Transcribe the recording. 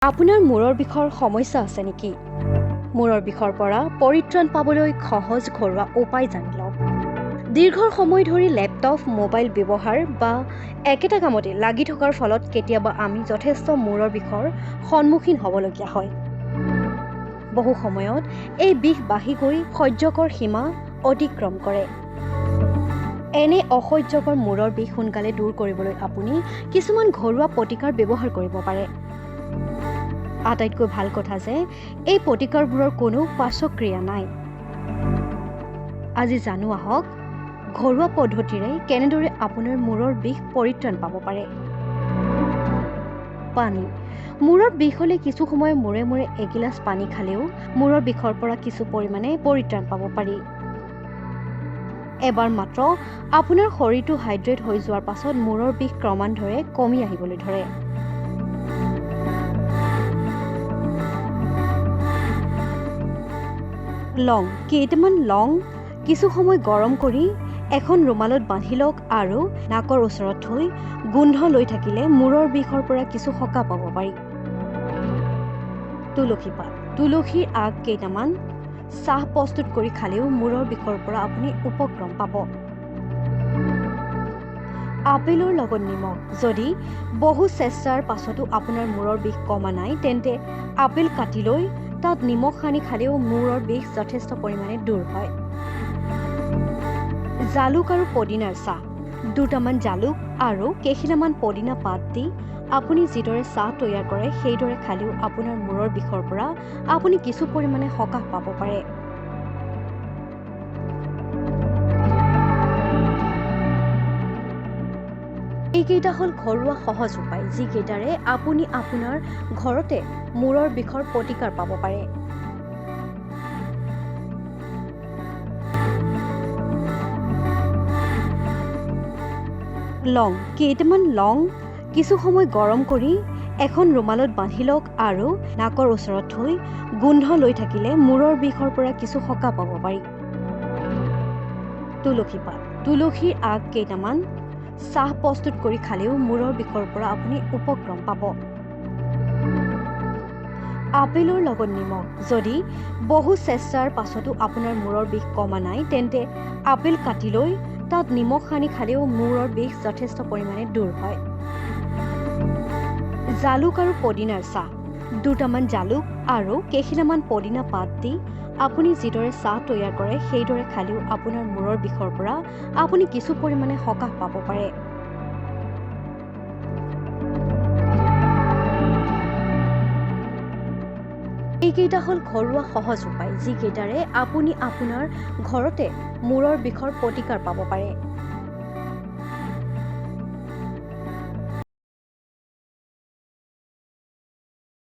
আপোনাৰ মূৰৰ বিষৰ সমস্যা আছে নেকি? মূৰৰ বিষৰ পৰা পৰিত্ৰাণ পাবলৈ সহজ ঘৰুৱা উপায় জানি লওক। দীৰ্ঘ সময় ধৰি লেপটপ, মোবাইল ব্যৱহাৰ বা একেটা কামতে লাগি থকাৰ ফলত কেতিয়াবা আমি যথেষ্ট মূৰৰ বিষৰ সন্মুখীন হ'বলগীয়া হয়। বহু সময়ত এই বিষ বাঢ়ি গৈ সহ্যকৰ সীমা অতিক্ৰম কৰে। এনে অসহ্যকৰ মূৰৰ বিষ সোনকালে দূৰ কৰিবলৈ আপুনি কিছুমান ঘৰুৱা প্ৰতিকাৰ ব্যৱহাৰ কৰিব পাৰে। আটাইতকৈ ভাল কথা যে এই প্ৰতিকাৰবোৰৰ কোনো পাৰ্শ্বক্ৰিয়া নাই। আজি জানো আহক ঘৰুৱা পদ্ধতিৰে কেনেদৰে আপোনাৰ মূৰৰ বিষ পৰিত্ৰাণ পাব পাৰে। পানী। মূৰৰ বিষ হ'লে কিছু সময় মূৰে মূৰে এগিলাচ পানী খালেও মূৰৰ বিষৰ পৰা কিছু পৰিমাণে পৰিত্ৰাণ পাব পাৰি। এবাৰ মাত্ৰ আপোনাৰ শৰীৰটো হাইড্ৰেট হৈ যোৱাৰ পাছত মূৰৰ বিষ ক্ৰমান্বয়ে কমি আহিবলৈ ধৰে। লং। কেইটামান লং কিছু সময় গৰম কৰি এখন ৰুমালত বান্ধি লওক আৰু নাকৰ ওচৰত থৈ গোন্ধ লৈ থাকিলে মূৰৰ বিষৰ পৰা কিছু সকাহ পাব পাৰি। তুলসী পাত। তুলসীৰ আগ কেইটামান চাহ প্ৰস্তুত কৰি খালেও মূৰৰ বিষৰ পৰা আপুনি উপক্ৰম পাব। আপেলৰ লগত নিমখ। যদি বহু চেষ্টাৰ পাছতো আপোনাৰ মূৰৰ বিষ কমা নাই তেন্তে আপেল কাটি লৈ তাত নিমখ সানি খালেও মূৰৰ বিষ যথেষ্ট পৰিমাণে দূৰ হয়। জালুক আৰু পদিনাৰ চাহ। দুটামান জালুক আৰু কেইখিলামান পদিনা পাত দি আপুনি যিদৰে চাহ তৈয়াৰ কৰে সেইদৰে খালেও আপোনাৰ মূৰৰ বিষৰ পৰা আপুনি কিছু পৰিমাণে সকাহ পাব পাৰে। এইকেইটা হ'ল ঘৰুৱা সহজ উপায় যিকেইটাৰে আপুনি আপোনাৰ ঘৰতে মূৰৰ বিষৰ প্ৰতিকাৰ পাব পাৰে। লং। কেইটামান লং কিছু সময় গৰম কৰি এখন ৰুমালত বান্ধি লওক আৰু নাকৰ ওচৰত থৈ গোন্ধ লৈ থাকিলে মূৰৰ বিষৰ পৰা কিছু সকাহ পাব পাৰি। তুলসী পাত। তুলসীৰ আগ কেইটামান চাহ প্ৰস্তুত কৰি খালেও মূৰৰ বিষৰ পৰা আপুনি উপক্ৰম পাব। আপেলৰ লগত নিমখ। যদি বহু চেষ্টাৰ পাছতো আপোনাৰ মূৰৰ বিষ কমা নাই তেন্তে আপেল কাটি লৈ তাত নিমখ সানি খালেও মূৰৰ বিষ যথেষ্ট পৰিমাণে দূৰ হয়। জালুক আৰু পদিনাৰ চাহ। দুটামান জালুক আৰু কেইখিলামান পদিনা পাত দি আপুনি যিদৰে চাহ তৈয়াৰ কৰে সেইদৰে খালেও আপোনাৰ মূৰৰ বিষৰ পৰা আপুনি কিছু পৰিমাণে সকাহ পাব পাৰে। এইকেইটা হ'ল ঘৰুৱা সহজ উপায় যিকেইটাৰে আপুনি আপোনাৰ ঘৰতে মূৰৰ বিষৰ প্ৰতিকাৰ পাব পাৰে।